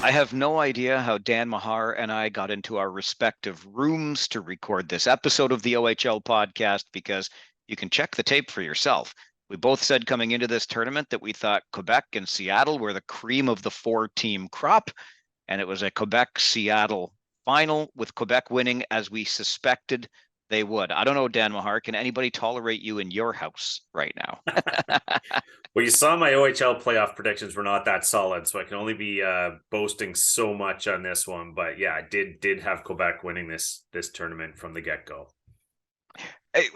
I have no idea how Dan Mahar and I got into our respective rooms to record this episode of the OHL podcast because you can check the tape for yourself. We both said coming into this tournament that we thought Quebec and Seattle were the cream of the four-team crop, and it was a Quebec-Seattle final with Quebec winning as we suspected they would. I don't know, Dan Mahar, can anybody tolerate you in your house right now? Well, you saw my OHL playoff predictions were not that solid, so I can only be boasting so much on this one. But yeah, I did have Quebec winning this tournament from the get-go.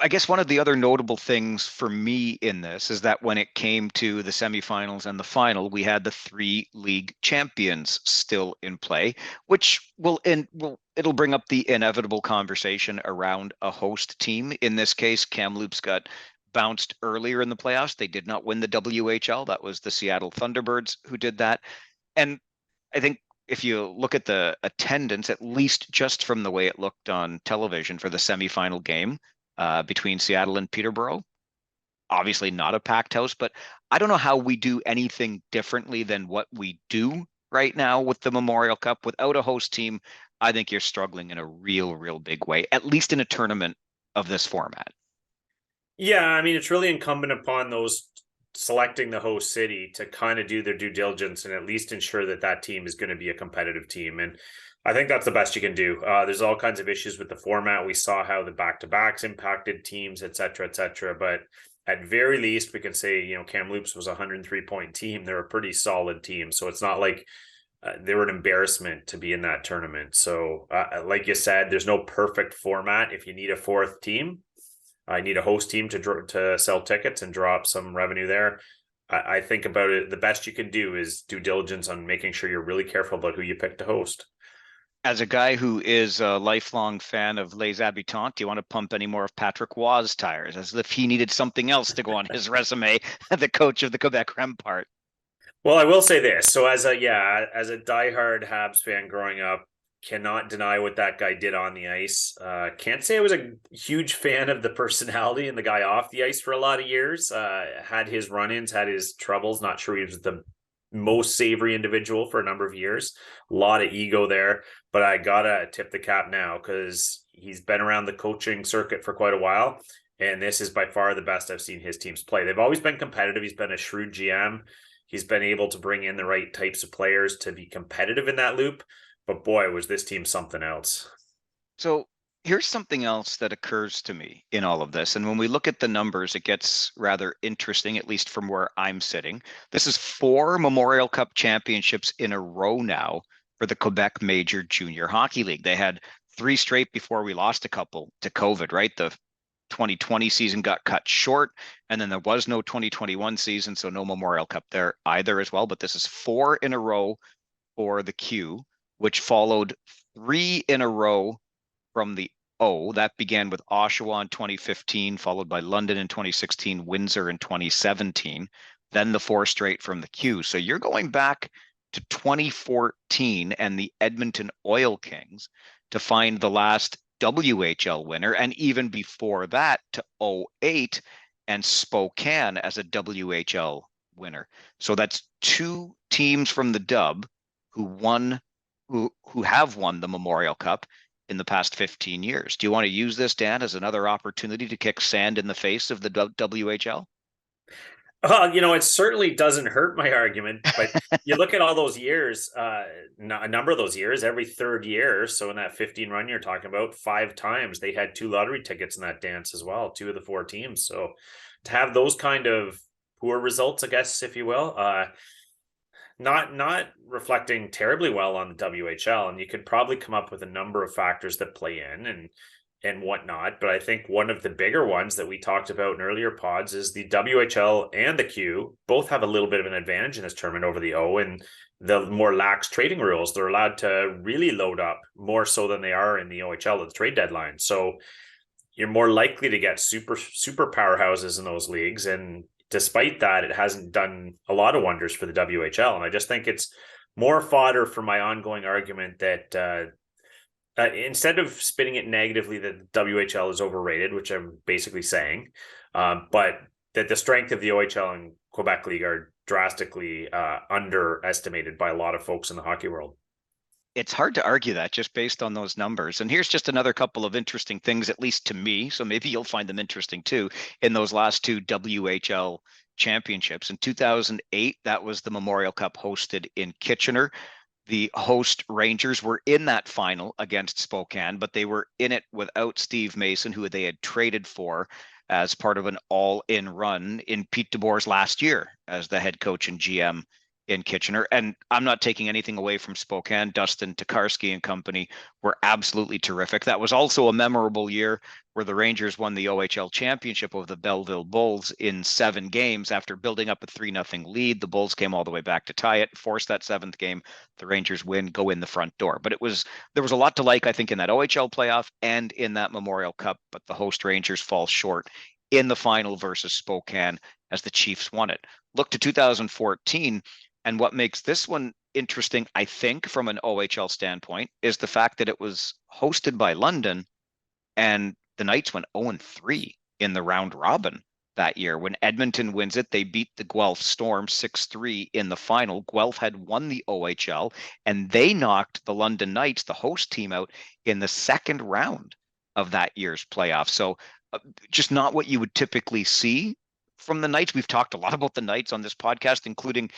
I guess one of the other notable things for me in this is that when it came to the semifinals and the final, we had the three league champions still in play, which it'll bring up the inevitable conversation around a host team. In this case, Kamloops got bounced earlier in the playoffs. They did not win the WHL. That was the Seattle Thunderbirds who did that. And I think if you look at the attendance, at least just from the way it looked on television for the semifinal game, between Seattle and Peterborough. Obviously not a packed house, but I don't know how we do anything differently than what we do right now with the Memorial Cup. Without a host team, I think you're struggling in a real big way, at least in a tournament of this format. Yeah, I mean, it's really incumbent upon those selecting the host city to kind of do their due diligence and at least ensure that that team is going to be a competitive team. And I think that's the best you can do. There's all kinds of issues with the format. We saw how the back-to-backs impacted teams, et cetera, et cetera. But at very least, we can say, Kamloops was a 103-point team. They're a pretty solid team. So it's not like they were an embarrassment to be in that tournament. So like you said, there's no perfect format. If you need a fourth team, I need a host team to sell tickets and draw up some revenue there. I think about it. The best you can do is due diligence on making sure you're really careful about who you pick to host. As a guy who is a lifelong fan of Les Habitants, do you want to pump any more of Patrick Waugh's tires, as if he needed something else to go on his resume, the coach of the Quebec Rempart? Well, I will say this. So as a diehard Habs fan growing up, cannot deny what that guy did on the ice. Can't say I was a huge fan of the personality and the guy off the ice for a lot of years. Had his run-ins, had his troubles. Not sure he was the most savory individual for a number of years. A lot of ego there, but I gotta tip the cap now because he's been around the coaching circuit for quite a while, and this is by far the best I've seen his teams play. They've always been competitive. He's been a shrewd GM. He's been able to bring in the right types of players to be competitive in that loop. But boy, was this team something else. So here's something else that occurs to me in all of this. And when we look at the numbers, it gets rather interesting, at least from where I'm sitting. This is 4 Memorial Cup championships in a row now for the Quebec Major Junior Hockey League. They had 3 straight before we lost a couple to COVID, right? The 2020 season got cut short, and then there was no 2021 season, so no Memorial Cup there either as well. But this is 4 in a row for the Q, which followed 3 in a row from the O. That began with Oshawa in 2015, followed by London in 2016, Windsor in 2017, then the 4 straight from the Q. So you're going back to 2014 and the Edmonton Oil Kings to find the last WHL winner, and even before that to 2008 and Spokane as a WHL winner. So that's 2 teams from the Dub who have won the Memorial Cup in the past 15 years. Do you want to use this, Dan, as another opportunity to kick sand in the face of the WHL? It certainly doesn't hurt my argument, but you look at all those years, a number of those years, every third year. So in that 15 run you're talking about, 5 times they had 2 lottery tickets in that dance as well, 2 of the 4 teams. So to have those kind of poor results, I guess, if you will, not reflecting terribly well on the WHL, and you could probably come up with a number of factors that play in and whatnot. But I think one of the bigger ones that we talked about in earlier pods is the WHL and the Q both have a little bit of an advantage in this tournament over the O, and the more lax trading rules. They're allowed to really load up more so than they are in the OHL at the trade deadline. So you're more likely to get super powerhouses in those leagues. And despite that, it hasn't done a lot of wonders for the WHL. And I just think it's more fodder for my ongoing argument that instead of spinning it negatively that the WHL is overrated, which I'm basically saying, but that the strength of the OHL and Quebec League are drastically underestimated by a lot of folks in the hockey world. It's hard to argue that just based on those numbers. And here's just another couple of interesting things, at least to me. So maybe you'll find them interesting too. In those last two WHL championships in 2008, that was the Memorial Cup hosted in Kitchener. The host Rangers were in that final against Spokane, but they were in it without Steve Mason, who they had traded for as part of an all-in run in Pete DeBoer's last year as the head coach and GM in Kitchener. And I'm not taking anything away from Spokane. Dustin Tokarski and company were absolutely terrific. That was also a memorable year where the Rangers won the OHL championship over the Belleville Bulls in 7 games after building up a 3-0 lead. The Bulls came all the way back to tie it, force that 7th game. The Rangers win, go in the front door. But there was a lot to like, I think, in that OHL playoff and in that Memorial Cup, but the host Rangers fall short in the final versus Spokane as the Chiefs won it. Look to 2014, and what makes this one interesting, I think, from an OHL standpoint, is the fact that it was hosted by London, and the Knights went 0-3 in the round robin that year. When Edmonton wins it, they beat the Guelph Storm 6-3 in the final. Guelph had won the OHL, and they knocked the London Knights, the host team, out in the second round of that year's playoff. So just not what you would typically see from the Knights. We've talked a lot about the Knights on this podcast, including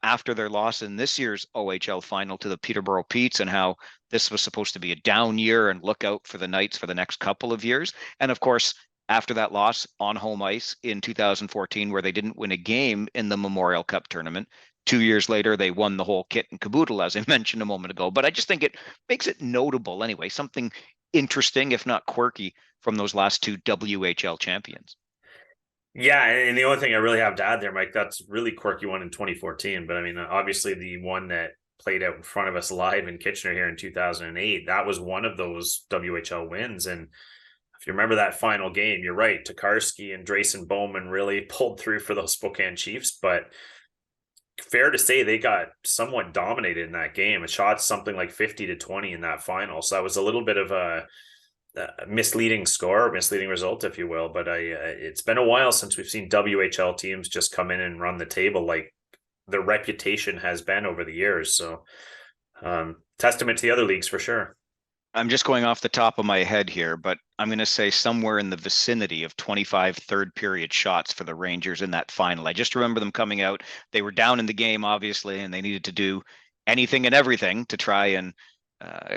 after their loss in this year's OHL final to the Peterborough Petes, and how this was supposed to be a down year and look out for the Knights for the next couple of years. And of course, after that loss on home ice in 2014, where they didn't win a game in the Memorial Cup tournament, 2 years later, they won the whole kit and caboodle, as I mentioned a moment ago. But I just think it makes it notable anyway, something interesting, if not quirky, from those last two WHL champions. Yeah, and the only thing I really have to add there, Mike, that's really quirky one in 2014. But I mean, obviously the one that played out in front of us live in Kitchener here in 2008, that was one of those WHL wins. And if you remember that final game, you're right. Tokarski and Drayson Bowman really pulled through for those Spokane Chiefs, but fair to say they got somewhat dominated in that game. It shot something like 50-20 in that final. So that was a little bit of a misleading score, misleading result, if you will. But it's been a while since we've seen WHL teams just come in and run the table like their reputation has been over the years. So testament to the other leagues for sure. I'm just going off the top of my head here, but I'm going to say somewhere in the vicinity of 25 third period shots for the Rangers in that final. I just remember them coming out. They were down in the game, obviously, and they needed to do anything and everything to try and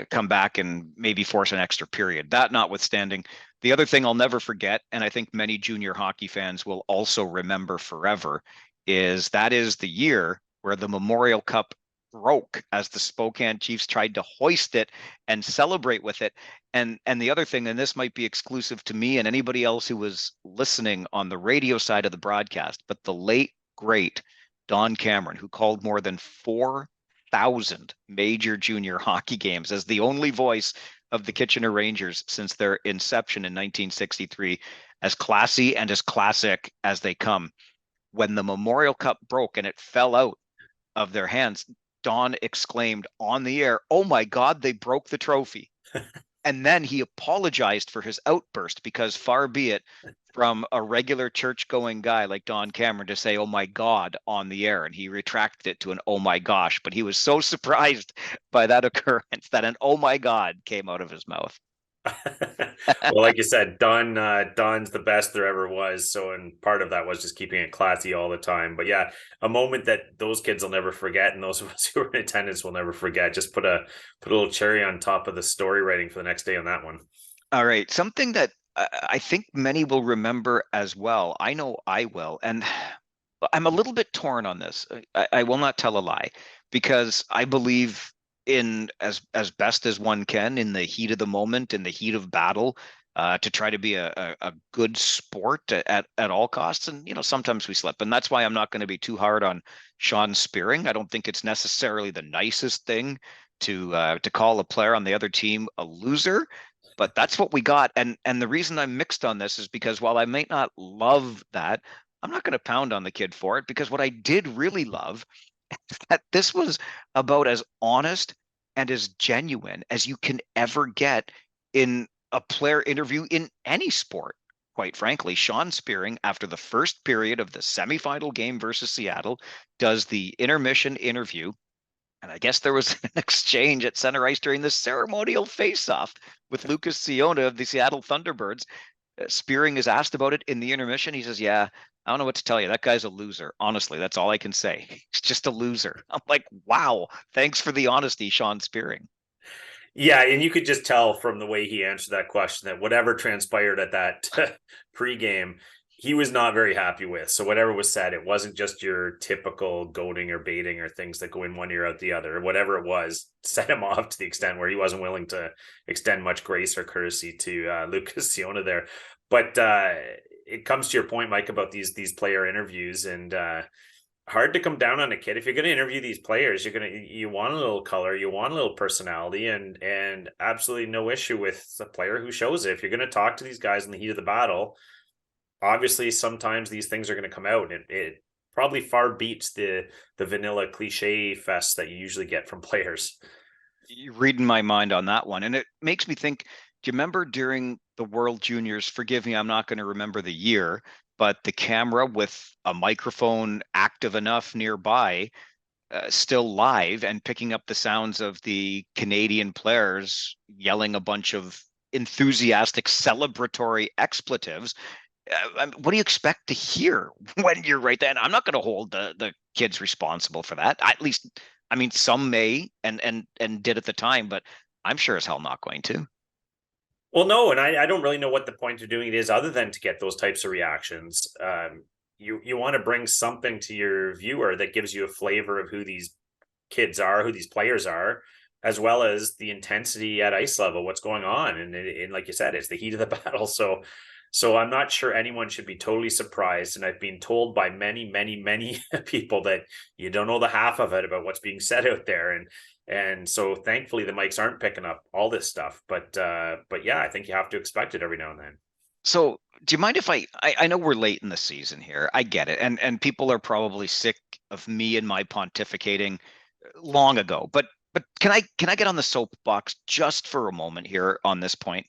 come back and maybe force an extra period. That notwithstanding, the other thing I'll never forget, and I think many junior hockey fans will also remember forever, is that is the year where the Memorial Cup broke as the Spokane Chiefs tried to hoist it and celebrate with it. And the other thing, and this might be exclusive to me and anybody else who was listening on the radio side of the broadcast, but the late great Don Cameron, who called more than 4,000 major junior hockey games as the only voice of the Kitchener Rangers since their inception in 1963, as classy and as classic as they come. When the Memorial Cup broke and it fell out of their hands, Don exclaimed on the air, "Oh my God, they broke the trophy." And then he apologized for his outburst, because far be it from a regular church going guy like Don Cameron to say, "Oh my God," on the air. And he retracted it to an "oh my gosh." But he was so surprised by that occurrence that an "oh my God" came out of his mouth. Well, like you said, Don's the best there ever was. So, and part of that was just keeping it classy all the time. But yeah, a moment that those kids will never forget, and those of us who were in attendance will never forget. Just put a little cherry on top of the story writing for the next day on that one. All right. Something that I think many will remember as well. I know I will. And I'm a little bit torn on this. I will not tell a lie, because I believe in as best as one can in the heat of the moment, in the heat of battle, to try to be a good sport at all costs. And sometimes we slip, and that's why I'm not going to be too hard on Sean Spearing. I don't think it's necessarily the nicest thing to call a player on the other team a loser, but that's what we got. And the reason I'm mixed on this is because while I might not love that, I'm not going to pound on the kid for it, because what I did really love is that this was about as honest and as genuine as you can ever get in a player interview in any sport. Quite frankly, Sean Spearing, after the first period of the semifinal game versus Seattle, does the intermission interview And I guess there was an exchange at center ice during the ceremonial face-off with Lucas Ciona of the Seattle Thunderbirds. Spearing is asked about it in the intermission. He says, yeah, I don't know what to tell you. That guy's a loser. Honestly, that's all I can say. He's just a loser. I'm like, wow, thanks for the honesty, Sean Spearing. Yeah, and you could just tell from the way he answered that question that whatever transpired at that pregame, he was not very happy with. So whatever was said, it wasn't just your typical goading or baiting or things that go in one ear out the other. Whatever it was, set him off to the extent where he wasn't willing to extend much grace or courtesy to Lucas Ciona there. But it comes to your point, Mike, about these player interviews, and hard to come down on a kid. If you're going to interview these players, you want a little color, you want a little personality, and absolutely no issue with the player who shows it. If you're going to talk to these guys in the heat of the battle, obviously sometimes these things are going to come out. It probably far beats the vanilla cliche fest that you usually get from players. You're reading my mind on that one. And it makes me think, do you remember during the World Juniors, forgive me, I'm not going to remember the year, but the camera with a microphone active enough nearby, still live and picking up the sounds of the Canadian players yelling a bunch of enthusiastic celebratory expletives. What do you expect to hear when you're right there? And I'm not going to hold the kids responsible for that. At least, I mean, some may and did at the time, but I'm sure as hell not going to. Well, no, and I don't really know what the point of doing it is other than to get those types of reactions. You want to bring something to your viewer that gives you a flavor of who these kids are, who these players are, as well as the intensity at ice level, what's going on. And like you said, it's the heat of the battle. So I'm not sure anyone should be totally surprised. And I've been told by many people that you don't know the half of it about what's being said out there. And so thankfully the mics aren't picking up all this stuff. But yeah, I think you have to expect it every now and then. So do you mind if I know we're late in the season here. I get it. And people are probably sick of me and my pontificating long ago. But can I get on the soapbox just for a moment here on this point?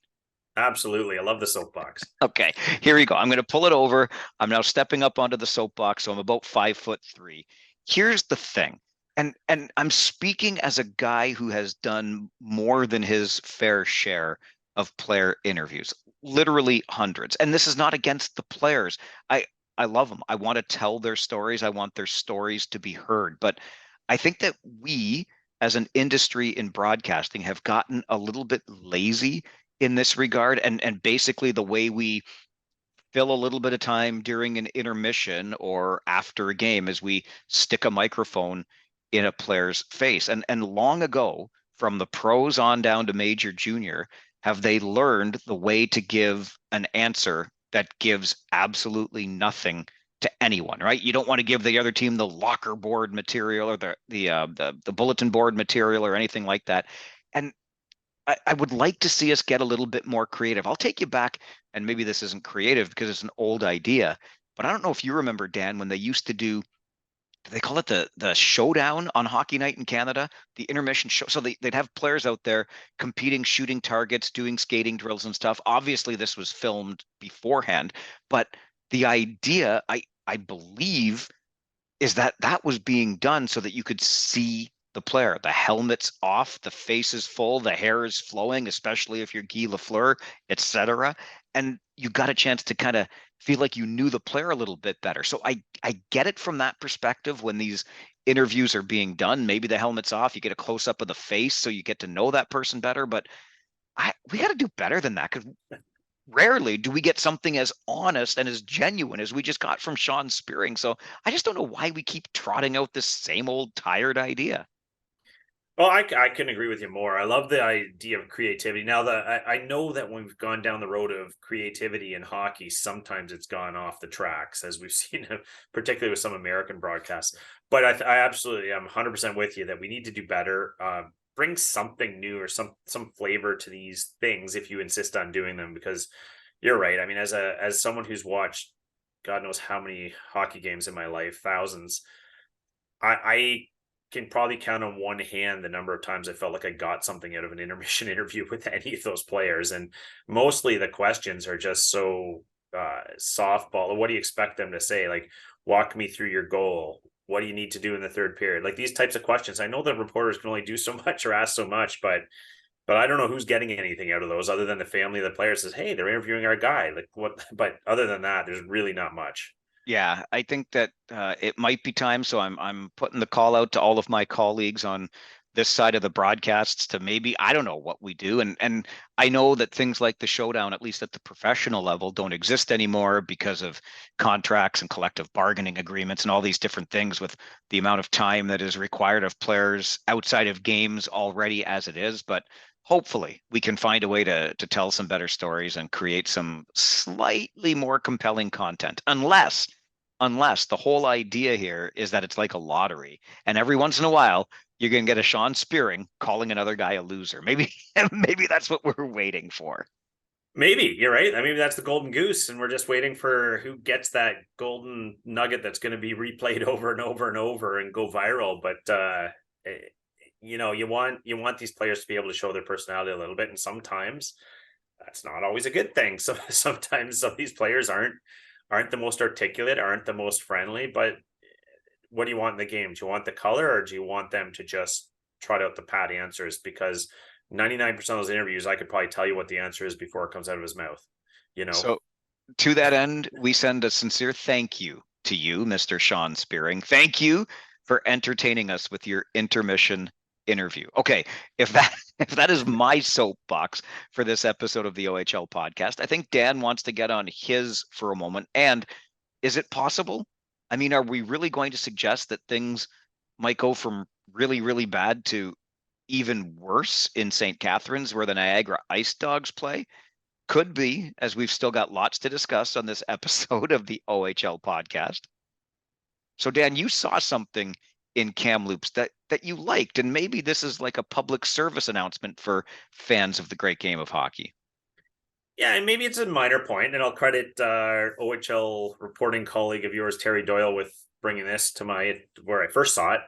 Absolutely. I love the soapbox. Okay, here we go. I'm going to pull it over. I'm now stepping up onto the soapbox, so I'm about 5'3". Here's the thing, and I'm speaking as a guy who has done more than his fair share of player interviews, literally hundreds. And this is not against the players. I love them. I want to tell their stories. I want their stories to be heard. But I think that we, as an industry in broadcasting, have gotten a little bit lazy in this regard, and basically the way we fill a little bit of time during an intermission or after a game is we stick a microphone in a player's face. And long ago, from the pros on down to major junior, have they learned the way to give an answer that gives absolutely nothing to anyone, right? You don't want to give the other team the locker board material or the bulletin board material or anything like that. And I would like to see us get a little bit more creative. I'll take you back, and maybe this isn't creative because it's an old idea, but I don't know if you remember, Dan, when they used to do they call it the showdown on Hockey Night in Canada, the intermission show. So they'd have players out there competing, shooting targets, doing skating drills and stuff. Obviously, this was filmed beforehand, but the idea, I believe, is that that was being done so that you could see the player. The helmet's off, the face is full, the hair is flowing, especially if you're Guy Lafleur, etc. And you got a chance to kind of feel like you knew the player a little bit better. So I get it from that perspective when these interviews are being done. Maybe the helmet's off, you get a close up of the face, so you get to know that person better. But we got to do better than that because rarely do we get something as honest and as genuine as we just got from Sean Spearing. So I just don't know why we keep trotting out this same old tired idea. Well, I can agree with you more. I love the idea of creativity. Now that I know that when we've gone down the road of creativity in hockey, sometimes it's gone off the tracks, as we've seen, particularly with some American broadcasts. But I absolutely am 100% with you that we need to do better. Bring something new or some flavor to these things if you insist on doing them, because you're right. I mean, as someone who's watched God knows how many hockey games in my life, thousands, I can probably count on one hand the number of times I felt like I got something out of an intermission interview with any of those players. And mostly the questions are just so softball. What do you expect them to say? Like, walk me through your goal. what do you need to do in the third period? Like these types of questions. I know that reporters can only do so much or ask so much, but I don't know who's getting anything out of those other than the family of the player says, hey, they're interviewing our guy. Like what? But other than that, there's really not much. Yeah, I think that it might be time. So I'm putting the call out to all of my colleagues on this side of the broadcasts to maybe, I don't know what we do. And I know that things like the showdown, at least at the professional level, don't exist anymore because of contracts and collective bargaining agreements and all these different things with the amount of time that is required of players outside of games already as it is. But hopefully we can find a way to tell some better stories and create some slightly more compelling content, unless the whole idea here is that it's like a lottery and every once in a while you're going to get a Sean Spearing calling another guy a loser. Maybe maybe that's what we're waiting for. Maybe you're right. I mean, that's the golden goose, and we're just waiting for who gets that golden nugget that's going to be replayed over and over and over and go viral. But you want these players to be able to show their personality a little bit, and sometimes that's not always a good thing. So sometimes some of these players aren't the most articulate, aren't the most friendly. But what do you want in the game? Do you want the color, or do you want them to just trot out the pat answers? Because 99% of those interviews, I could probably tell you what the answer is before it comes out of his mouth. You know, So to that end, we send a sincere thank you to you, Mr. Sean Spearing. Thank you for entertaining us with your intermission interview. Okay, if that if that is my soapbox for this episode of the OHL podcast, I think Dan wants to get on his for a moment. And is it possible? I mean, are we really going to suggest that things might go from really, really bad to even worse in St. Catharines, where the Niagara Ice Dogs play? Could be, as we've still got lots to discuss on this episode of the OHL podcast. So, Dan, you saw something in Kamloops that you liked, and maybe this is like a public service announcement for fans of the great game of hockey. yeah, and maybe it's a minor point, and I'll credit OHL reporting colleague of yours, Terry Doyle, with bringing this to my where I first saw it.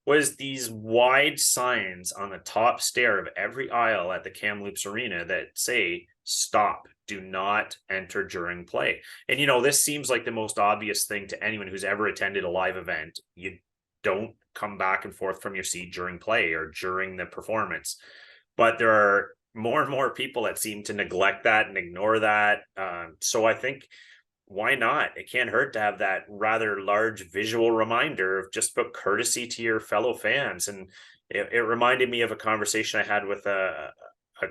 Was these wide signs on the top stair of every aisle at the Kamloops Arena that say "Stop, do not enter during play." And this seems like the most obvious thing to anyone who's ever attended a live event. You don't come back and forth from your seat during play or during the performance. But there are more and more people that seem to neglect that and ignore that. So I think why not? It can't hurt to have that rather large visual reminder of just about courtesy to your fellow fans. And it reminded me of a conversation I had with a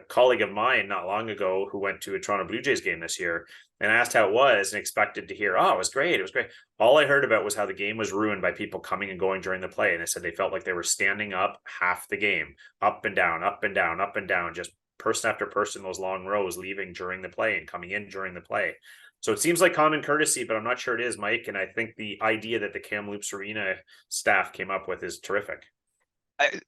colleague of mine not long ago who went to a Toronto Blue Jays game this year, and I asked how it was and expected to hear, oh, it was great. It was great. All I heard about was how the game was ruined by people coming and going during the play. And they said they felt like they were standing up half the game, up and down, up and down, up and down, just person after person, those long rows leaving during the play and coming in during the play. So it seems like common courtesy, but I'm not sure it is, Mike. And I think the idea that the Kamloops Arena staff came up with is terrific.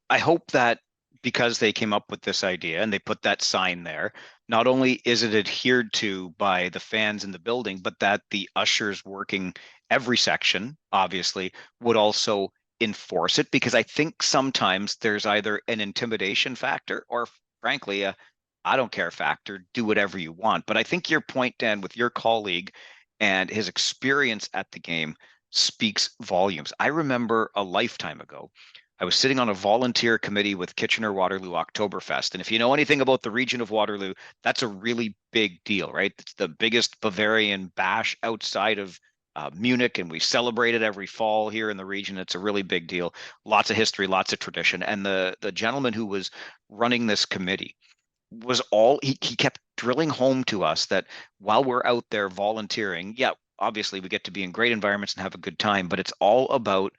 I hope that because they came up with this idea and they put that sign there, not only is it adhered to by the fans in the building, but that the ushers working every section, obviously, would also enforce it. Because I think sometimes there's either an intimidation factor or, frankly, a I don't care factor, do whatever you want. But I think your point, Dan, with your colleague and his experience at the game speaks volumes. I remember a lifetime ago, I was sitting on a volunteer committee with Kitchener-Waterloo Oktoberfest. And if you know anything about the region of Waterloo, that's a really big deal, right? It's the biggest Bavarian bash outside of Munich, and we celebrate it every fall here in the region. It's a really big deal. Lots of history, lots of tradition. And the gentleman who was running this committee was he kept drilling home to us that while we're out there volunteering, yeah, obviously we get to be in great environments and have a good time, but it's all about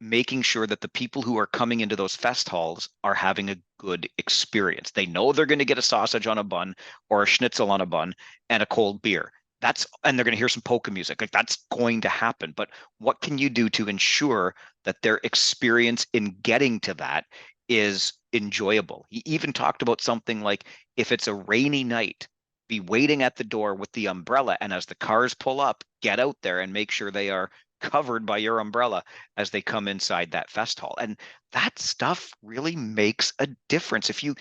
making sure that the people who are coming into those fest halls are having a good experience. They know they're going to get a sausage on a bun or a schnitzel on a bun and a cold beer. And they're going to hear some polka music. Like that's going to happen. But what can you do to ensure that their experience in getting to that is enjoyable? He even talked about something like if it's a rainy night, be waiting at the door with the umbrella. And as the cars pull up, get out there and make sure they are covered by your umbrella as they come inside that fest hall. And that stuff really makes a difference. If you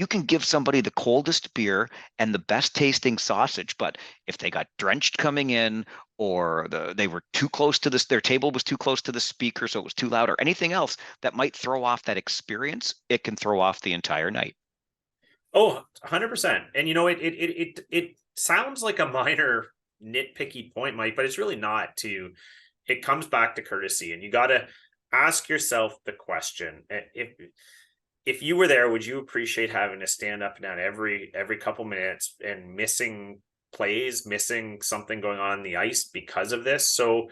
can give somebody the coldest beer and the best tasting sausage, but if they got drenched coming in, or they were too close to this, their table was too close to the speaker, so it was too loud, or anything else that might throw off that experience, it can throw off the entire night. Oh, 100%. And it sounds like a minor nitpicky point, Mike, but it's really not. To It comes back to courtesy, and you got to ask yourself the question: if you were there, would you appreciate having to stand up and down every couple minutes and missing plays, missing something going on the ice because of this? So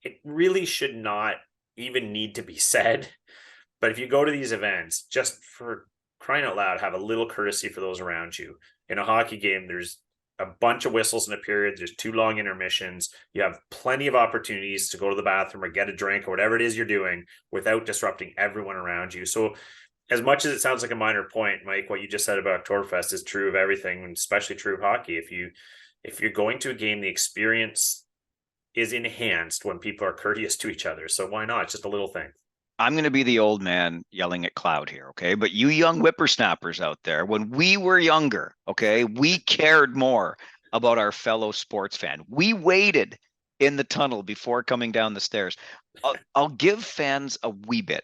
it really should not even need to be said. But if you go to these events, just for crying out loud, have a little courtesy for those around you. In a hockey game, there's a bunch of whistles in a period. There's too long intermissions. You have plenty of opportunities to go to the bathroom or get a drink or whatever it is you're doing without disrupting everyone around you. So as much as it sounds like a minor point, Mike, what you just said about Oktoberfest is true of everything, and especially true of hockey. If you're going to a game, the experience is enhanced when people are courteous to each other. So why not? It's just a little thing. I'm going to be the old man yelling at cloud here, okay? But you young whippersnappers out there, when we were younger, okay, we cared more about our fellow sports fan. We waited in the tunnel before coming down the stairs. I'll give fans a wee bit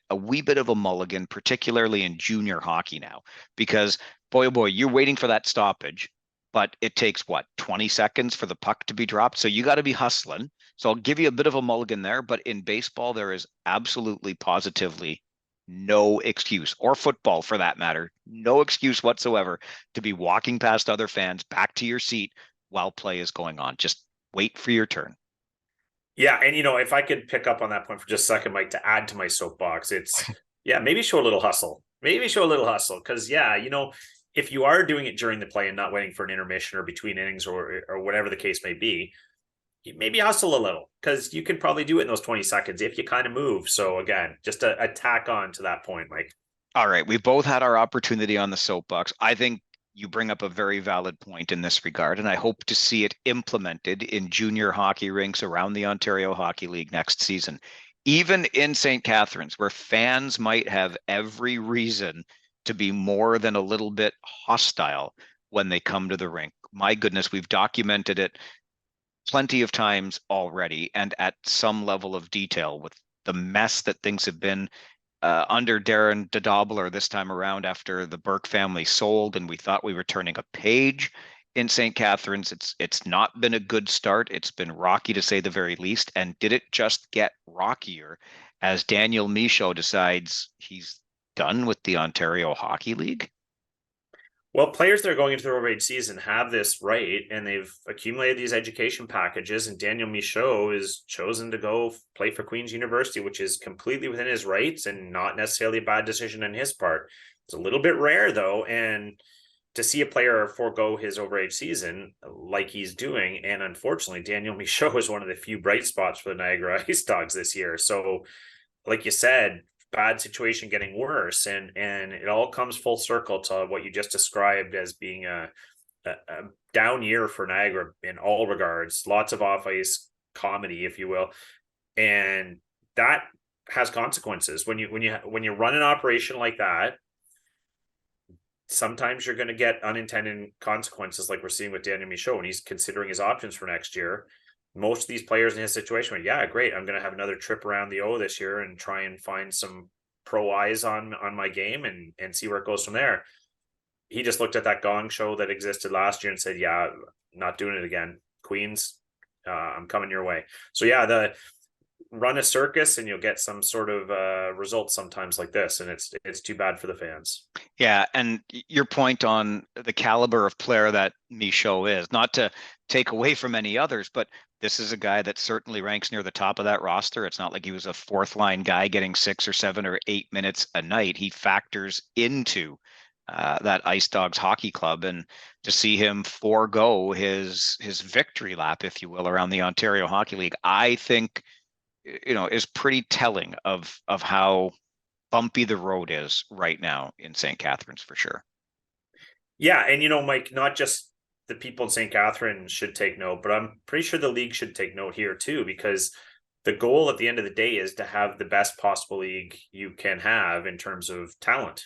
of a mulligan, particularly in junior hockey now, because boy, oh boy, you're waiting for that stoppage, but it takes what, 20 seconds for the puck to be dropped. So you got to be hustling. So I'll give you a bit of a mulligan there, but in baseball, there is absolutely positively no excuse, or football for that matter, no excuse whatsoever to be walking past other fans back to your seat while play is going on. Just wait for your turn. Yeah, and if I could pick up on that point for just a second, Mike, to add to my soapbox, it's yeah, maybe show a little hustle. Maybe show a little hustle. Because yeah, if you are doing it during the play and not waiting for an intermission or between innings or whatever the case may be, maybe hustle a little, because you can probably do it in those 20 seconds if you kind of move. So again, just a tack on to that point, Mike. All right, we both had our opportunity on the soapbox. I think you bring up a very valid point in this regard, and I hope to see it implemented in junior hockey rinks around the Ontario Hockey League next season. Even in St. Catharines, where fans might have every reason to be more than a little bit hostile when they come to the rink. My goodness, we've documented it plenty of times already and at some level of detail with the mess that things have been under Darren Dodobler this time around after the Burke family sold, and we thought we were turning a page in St. Catharines. It's not been a good start. It's been rocky to say the very least. And did it just get rockier as Daniel Michaud decides he's done with the Ontario Hockey League? Well, players that are going into their overage season have this right, and they've accumulated these education packages. And Daniel Michaud is chosen to go play for Queen's University, which is completely within his rights and not necessarily a bad decision on his part. It's a little bit rare, though, and to see a player forego his overage season like he's doing. And unfortunately, Daniel Michaud is one of the few bright spots for the Niagara Ice Dogs this year. So, like you said, bad situation getting worse, and it all comes full circle to what you just described as being a down year for Niagara in all regards. Lots of off ice comedy, if you will, and that has consequences when you run an operation like that. Sometimes you're going to get unintended consequences, like we're seeing with Daniel Michaud when he's considering his options for next year. Most of these players in his situation, yeah, great, I'm going to have another trip around the O this year and try and find some pro eyes on my game and see where it goes from there. He just looked at that gong show that existed last year and said, yeah, not doing it again. Queens, I'm coming your way. So yeah, run a circus and you'll get some sort of results sometimes like this, and it's too bad for the fans. Yeah, and your point on the caliber of player that Michaud is, not to take away from any others, but this is a guy that certainly ranks near the top of that roster. It's not like he was a fourth line guy getting 6 or 7 or 8 minutes a night. He factors into that Ice Dogs hockey club, and to see him forego his victory lap, if you will, around the Ontario Hockey League, I think is pretty telling of how bumpy the road is right now in St. Catharines for sure. Yeah, and Mike, not just the people in St. Catharines should take note, but I'm pretty sure the league should take note here too, because the goal at the end of the day is to have the best possible league you can have in terms of talent.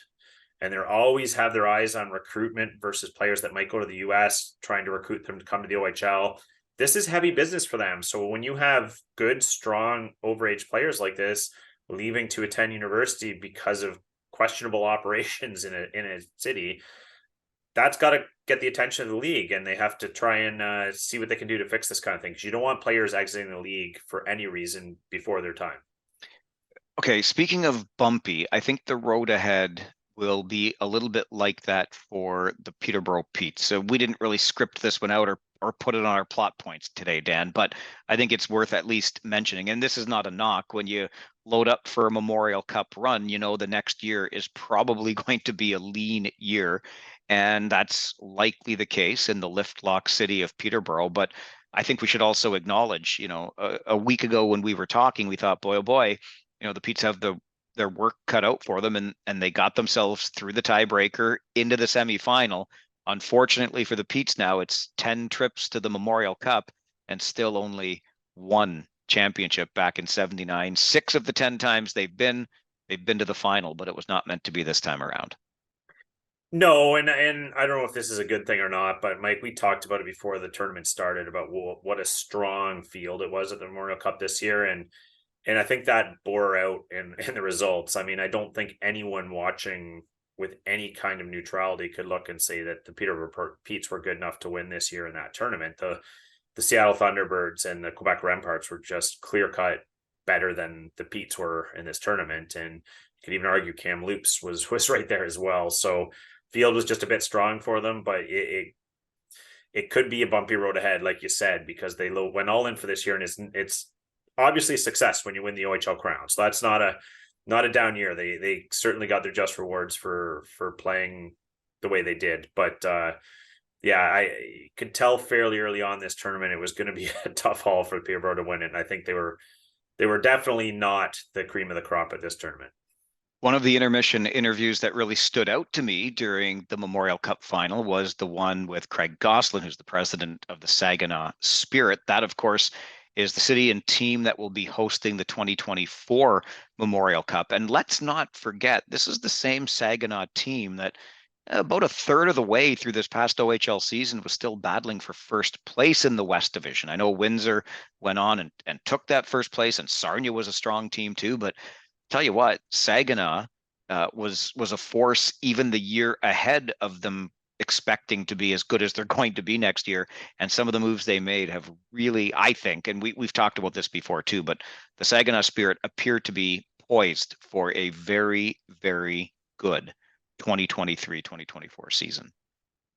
And they're always have their eyes on recruitment versus players that might go to the US, trying to recruit them to come to the OHL. This is heavy business for them. So when you have good, strong, overage players like this leaving to attend university because of questionable operations in a city, that's got to get the attention of the league, and they have to try and see what they can do to fix this kind of thing. Because you don't want players exiting the league for any reason before their time. Okay, speaking of bumpy, I think the road ahead will be a little bit like that for the Peterborough Petes. So we didn't really script this one out or put it on our plot points today, Dan, but I think it's worth at least mentioning. And this is not a knock. When you load up for a Memorial Cup run, you know the next year is probably going to be a lean year. And that's likely the case in the lift lock city of Peterborough. But I think we should also acknowledge, a week ago when we were talking, we thought, boy, oh boy, the Petes have their work cut out for them, and they got themselves through the tiebreaker into the semifinal. Unfortunately for the Petes now, it's 10 trips to the Memorial Cup and still only one championship back in 79. 6 of the 10 times they've been to the final, but it was not meant to be this time around. No, and I don't know if this is a good thing or not, but Mike, we talked about it before the tournament started about what a strong field it was at the Memorial Cup this year, and I think that bore out in the results. I mean, I don't think anyone watching with any kind of neutrality could look and say that the Peterborough Petes were good enough to win this year in that tournament. The Seattle Thunderbirds and the Quebec Remparts were just clear cut better than the Petes were in this tournament, and you could even argue Kamloops was right there as well. So field was just a bit strong for them, but it could be a bumpy road ahead, like you said, because they went all in for this year, and it's obviously a success when you win the OHL crown. So that's not a down year. They certainly got their just rewards for playing the way they did. But yeah, I could tell fairly early on this tournament it was going to be a tough haul for Peterborough to win it. And I think they were definitely not the cream of the crop at this tournament. One of the intermission interviews that really stood out to me during the Memorial Cup final was the one with Craig Goslin, who's the president of the Saginaw Spirit. That, of course, is the city and team that will be hosting the 2024 Memorial Cup. And let's not forget, this is the same Saginaw team that about a third of the way through this past OHL season was still battling for first place in the West Division. I know Windsor went on and took that first place, and Sarnia was a strong team too, but tell you what, Saginaw was a force even the year ahead of them expecting to be as good as they're going to be next year. And some of the moves they made have really, I think, and we've talked about this before too, but the Saginaw Spirit appeared to be poised for a very, very good 2023-2024 season.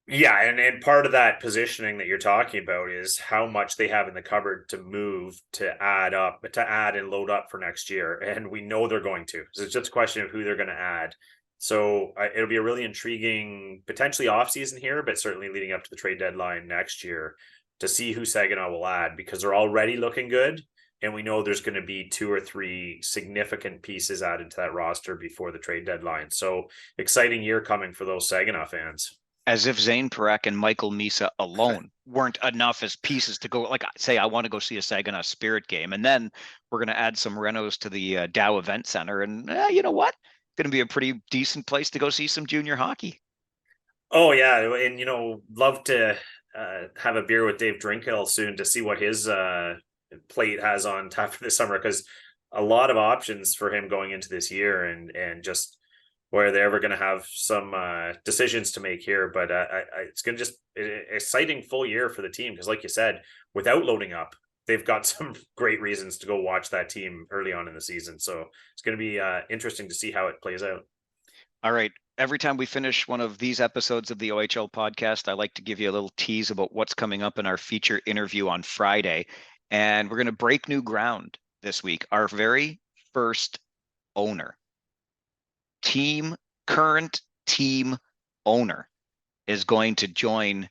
Yeah, and part of that positioning that you're talking about is how much they have in the cupboard to move to add and load up for next year, and we know they're going to. So it's just a question of who they're going to add. So it'll be a really intriguing, potentially off season here, but certainly leading up to the trade deadline next year to see who Saginaw will add, because they're already looking good, and we know there's going to be 2 or 3 significant pieces added to that roster before the trade deadline. So exciting year coming for those Saginaw fans. As if Zane Parekh and Michael Misa alone weren't enough as pieces to go, like, say, I want to go see a Saginaw Spirit game. And then we're going to add some renos to the Dow Event Center. And you know what? Going to be a pretty decent place to go see some junior hockey. Oh, yeah. And, love to have a beer with Dave Drinkill soon to see what his plate has on tap for this summer, because a lot of options for him going into this year, and just where they're ever going to have some decisions to make here. But it's going to just an exciting full year for the team, because like you said, without loading up, they've got some great reasons to go watch that team early on in the season. So it's going to be interesting to see how it plays out. All right. Every time we finish one of these episodes of the OHL podcast, I like to give you a little tease about what's coming up in our feature interview on Friday. And we're going to break new ground this week. Our very first owner, current team owner, is going to join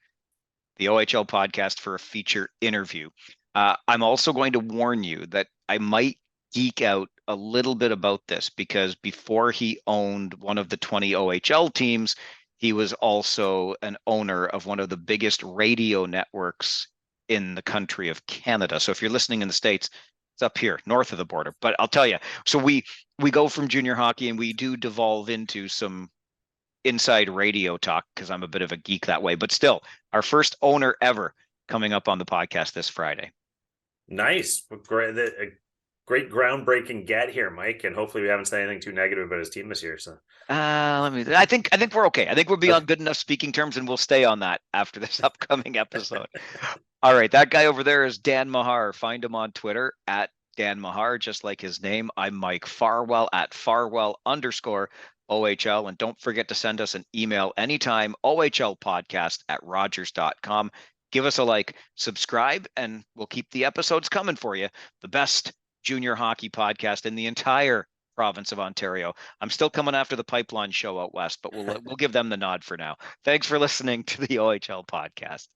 the OHL podcast for a feature interview. I'm also going to warn you that I might geek out a little bit about this, because before he owned one of the 20 OHL teams, he was also an owner of one of the biggest radio networks in the country of Canada. So if you're listening in the States, It's up here, north of the border. But I'll tell you, so we go from junior hockey and we do devolve into some inside radio talk because I'm a bit of a geek that way. But still, our first owner ever coming up on the podcast this Friday. Nice. Great, a great groundbreaking get here, Mike. And hopefully we haven't said anything too negative about his team this year. So I think we're okay. I think we'll be on good enough speaking terms, and we'll stay on that after this upcoming episode. All right, that guy over there is Dan Mahar. Find him on Twitter at Dan Mahar, just like his name. I'm Mike Farwell at Farwell_OHL. And don't forget to send us an email anytime, ohlpodcast@rogers.com. Give us a like, subscribe, and we'll keep the episodes coming for you. The best junior hockey podcast in the entire province of Ontario. I'm still coming after the Pipeline show out west, but we'll give them the nod for now. Thanks for listening to the OHL podcast.